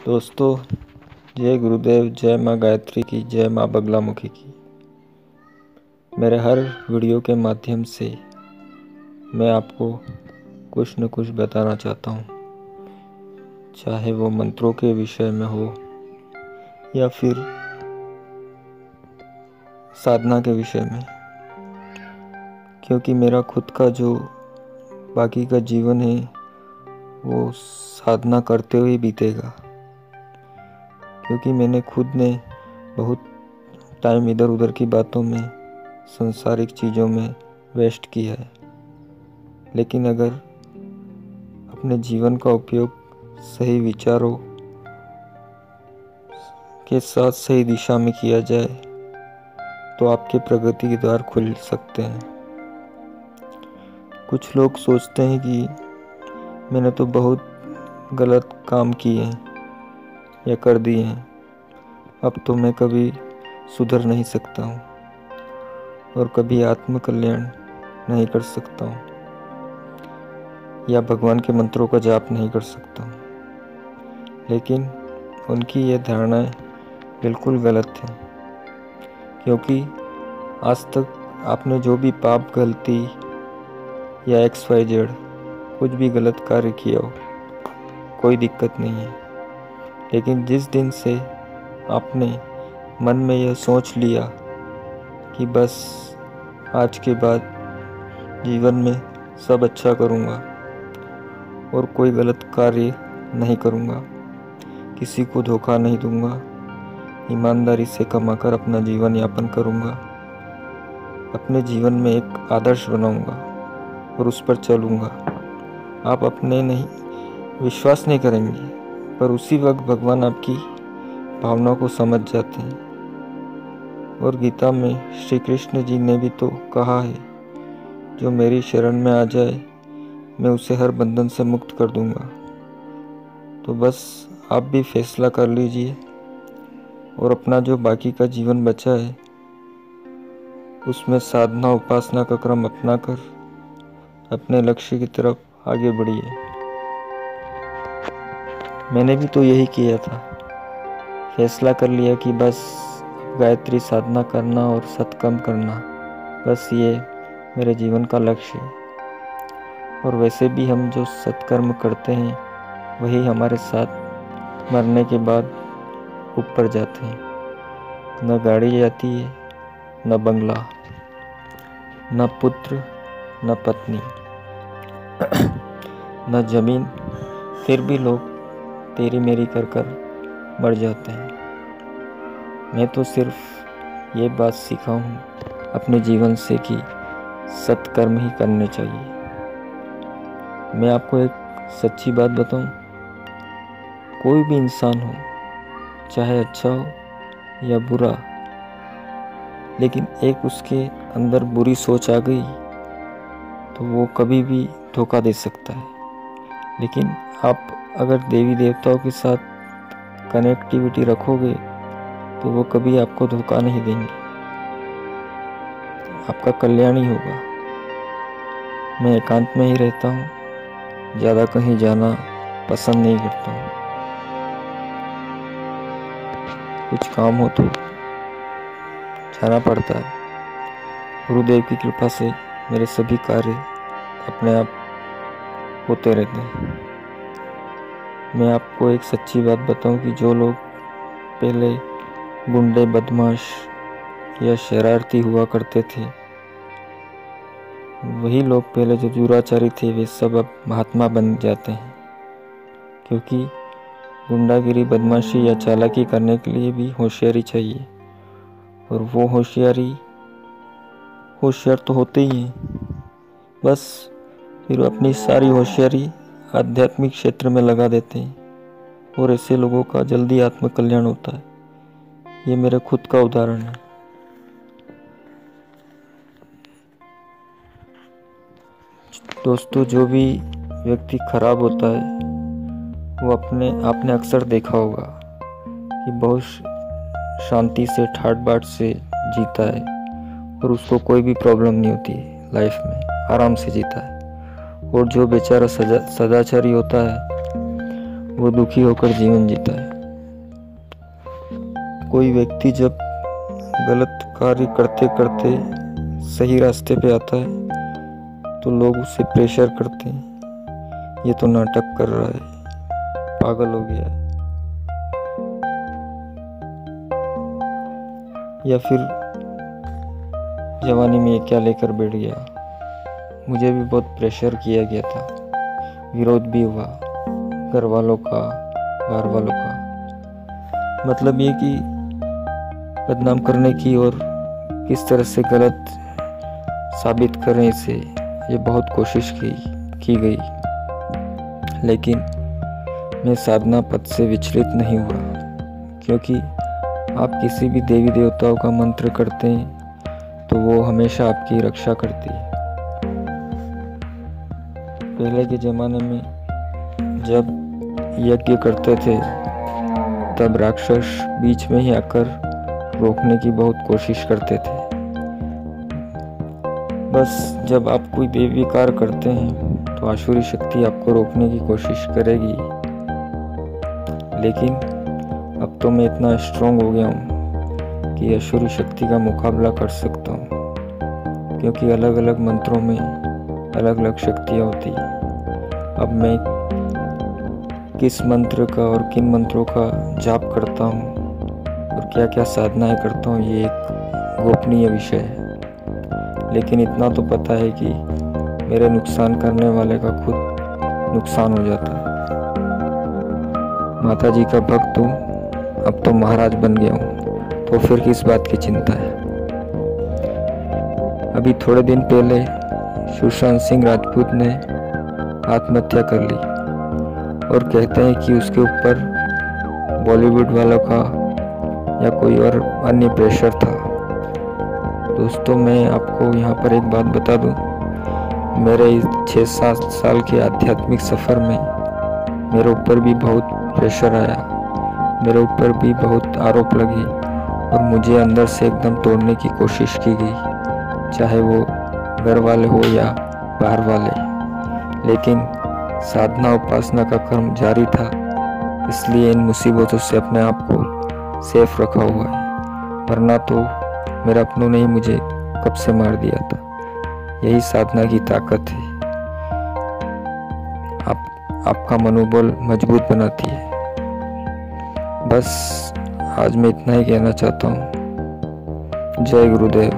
दोस्तों, जय गुरुदेव, जय माँ गायत्री की, जय माँ बगलामुखी की। मेरे हर वीडियो के माध्यम से मैं आपको कुछ न कुछ बताना चाहता हूँ, चाहे वो मंत्रों के विषय में हो या फिर साधना के विषय में, क्योंकि मेरा खुद का जो बाकी का जीवन है वो साधना करते हुए बीतेगा। क्योंकि मैंने खुद ने बहुत टाइम इधर उधर की बातों में, सांसारिक चीज़ों में वेस्ट किया है। लेकिन अगर अपने जीवन का उपयोग सही विचारों के साथ सही दिशा में किया जाए तो आपके प्रगति के द्वार खुल सकते हैं। कुछ लोग सोचते हैं कि मैंने तो बहुत गलत काम किए हैं या कर दिए हैं, अब तो मैं कभी सुधर नहीं सकता हूँ और कभी आत्म कल्याण नहीं कर सकता हूँ या भगवान के मंत्रों का जाप नहीं कर सकता हूँ। लेकिन उनकी ये धारणाएं बिल्कुल गलत है, क्योंकि आज तक आपने जो भी पाप, गलती या XYZ कुछ भी गलत कार्य किया हो, कोई दिक्कत नहीं है। लेकिन जिस दिन से आपने मन में यह सोच लिया कि बस आज के बाद जीवन में सब अच्छा करूँगा और कोई गलत कार्य नहीं करूँगा, किसी को धोखा नहीं दूँगा, ईमानदारी से कमाकर अपना जीवन यापन करूँगा, अपने जीवन में एक आदर्श बनाऊँगा और उस पर चलूँगा, आप अपने नहीं विश्वास नहीं करेंगे, पर उसी वक्त भगवान आपकी भावनाओं को समझ जाते हैं। और गीता में श्री कृष्ण जी ने भी तो कहा है, जो मेरी शरण में आ जाए मैं उसे हर बंधन से मुक्त कर दूंगा। तो बस आप भी फैसला कर लीजिए और अपना जो बाकी का जीवन बचा है उसमें साधना उपासना का क्रम अपनाकर अपने लक्ष्य की तरफ आगे बढ़िए। मैंने भी तो यही किया था, फैसला कर लिया कि बस गायत्री साधना करना और सत्कर्म करना, बस ये मेरे जीवन का लक्ष्य है। और वैसे भी हम जो सत्कर्म करते हैं वही हमारे साथ मरने के बाद ऊपर जाते हैं। न गाड़ी जाती है, न बंगला, न पुत्र, न पत्नी, न जमीन, फिर भी लोग तेरी मेरी कर कर मर जाते हैं। मैं तो सिर्फ ये बात सीखा हूँ अपने जीवन से कि सत्कर्म ही करने चाहिए। मैं आपको एक सच्ची बात बताऊँ, कोई भी इंसान हो, चाहे अच्छा हो या बुरा, लेकिन एक उसके अंदर बुरी सोच आ गई तो वो कभी भी धोखा दे सकता है। लेकिन आप अगर देवी देवताओं के साथ कनेक्टिविटी रखोगे तो वो कभी आपको धोखा नहीं देंगे, आपका कल्याण ही होगा। मैं एकांत में ही रहता हूँ, ज़्यादा कहीं जाना पसंद नहीं करता हूँ। कुछ काम हो तो जाना पड़ता है। गुरुदेव की कृपा से मेरे सभी कार्य अपने आप होते रहते हैं। मैं आपको एक सच्ची बात बताऊं कि जो लोग पहले गुंडे, बदमाश या शरारती हुआ करते थे, वही लोग पहले जो दुराचारी थे वे सब अब महात्मा बन जाते हैं। क्योंकि गुंडागिरी, बदमाशी या चालाकी करने के लिए भी होशियारी चाहिए, और वो होशियार तो होते ही हैं, बस फिर अपनी सारी होशियारी आध्यात्मिक क्षेत्र में लगा देते हैं और ऐसे लोगों का जल्दी आत्म कल्याण होता है। ये मेरे खुद का उदाहरण है। दोस्तों, जो भी व्यक्ति खराब होता है वो आपने अक्सर देखा होगा कि बहुत शांति से, ठाट बाट से जीता है और उसको कोई भी प्रॉब्लम नहीं होती है लाइफ में, आराम से जीता है। और जो बेचारा सदाचारी होता है वो दुखी होकर जीवन जीता है। कोई व्यक्ति जब गलत कार्य करते करते सही रास्ते पे आता है तो लोग उसे प्रेशर करते हैं, ये तो नाटक कर रहा है, पागल हो गया है, या फिर जवानी में ये क्या लेकर बैठ गया। मुझे भी बहुत प्रेशर किया गया था, विरोध भी हुआ, घर वालों का, बाहर वालों का। मतलब ये कि बदनाम करने की और किस तरह से गलत साबित करने से ये बहुत कोशिश की गई, लेकिन मैं साधना पथ से विचलित नहीं हुआ, क्योंकि आप किसी भी देवी देवताओं का मंत्र करते हैं तो वो हमेशा आपकी रक्षा करती है। पहले के ज़माने में जब यज्ञ करते थे तब राक्षस बीच में ही आकर रोकने की बहुत कोशिश करते थे। बस जब आप कोई देवी कार्य करते हैं तो आसुरी शक्ति आपको रोकने की कोशिश करेगी, लेकिन अब तो मैं इतना स्ट्रांग हो गया हूँ कि आसुरी शक्ति का मुकाबला कर सकता हूँ, क्योंकि अलग अलग मंत्रों में अलग अलग शक्तियाँ होती हैं। अब मैं किस मंत्र का और किन मंत्रों का जाप करता हूँ और क्या क्या साधनाएं करता हूँ, ये एक गोपनीय विषय है। लेकिन इतना तो पता है कि मेरे नुकसान करने वाले का खुद नुकसान हो जाता है। माता जी का भक्त हूँ, अब तो महाराज बन गया हूँ, तो फिर किस बात की चिंता है। अभी थोड़े दिन पहले सुशांत सिंह राजपूत ने आत्महत्या कर ली और कहते हैं कि उसके ऊपर बॉलीवुड वालों का या कोई और अन्य प्रेशर था। दोस्तों, मैं आपको यहाँ पर एक बात बता दूँ, मेरे इस 6-7 साल के आध्यात्मिक सफ़र में मेरे ऊपर भी बहुत प्रेशर आया, मेरे ऊपर भी बहुत आरोप लगे और मुझे अंदर से एकदम तोड़ने की कोशिश की गई, चाहे वो घर वाले हो या बाहर वाले। लेकिन साधना उपासना का कर्म जारी था, इसलिए इन मुसीबतों से अपने आप को सेफ रखा हुआ है, वरना तो मेरे अपनों ने ही मुझे कब से मार दिया था। यही साधना की ताकत है, आपका मनोबल मजबूत बनाती है। बस आज मैं इतना ही कहना चाहता हूँ। जय गुरुदेव।